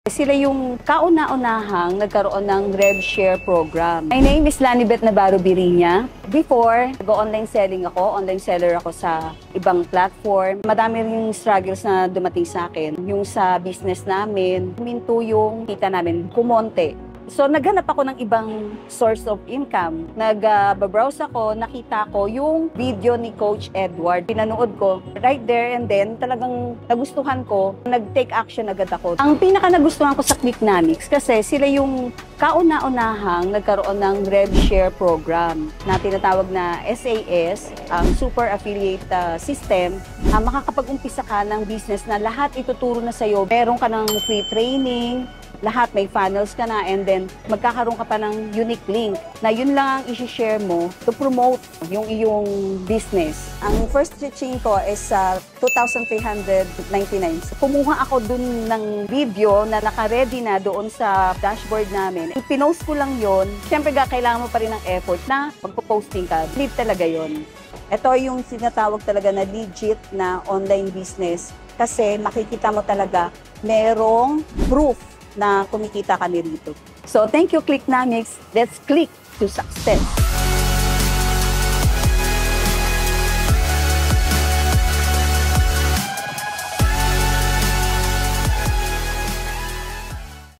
Sila yung kauna-unahang nagkaroon ng RevShare program. My name is Lanibet Navarro Birinya. Before, nag-online selling ako, online seller ako sa ibang platform. Madami rin yung struggles na dumating sa akin. Yung sa business namin, minto yung kita namin, kumonte. So, naghanap ako ng ibang source of income. Nag-browse ako, nakita ko yung video ni Coach Edward. Pinanood ko right there and then, talagang nagustuhan ko. Nag-take action agad ako. Ang pinaka nagustuhan ko sa Clicknomics kasi sila yung kauna-unahang nagkaroon ng RevShare program na tinatawag na SAS, ang Super Affiliate System. Makakapag-umpisa ka ng business na lahat ituturo na sa'yo. Meron ka ng free training, lahat may funnels ka na, and then magkakaroon ka pa ng unique link na yun lang ang isi-share mo to promote yung iyong business. Ang first teaching ko is 2,399. So, kumuha ako dun ng video na naka-ready na doon sa dashboard namin. Pinost ko lang yon. Siyempre kailangan mo pa rin ng effort na magpo-posting ka. Lead talaga yon. Ito yung sinatawag talaga na legit na online business kasi makikita mo talaga merong proof na kumikita kami dito. So, thank you, Clicknomics. Let's click to success.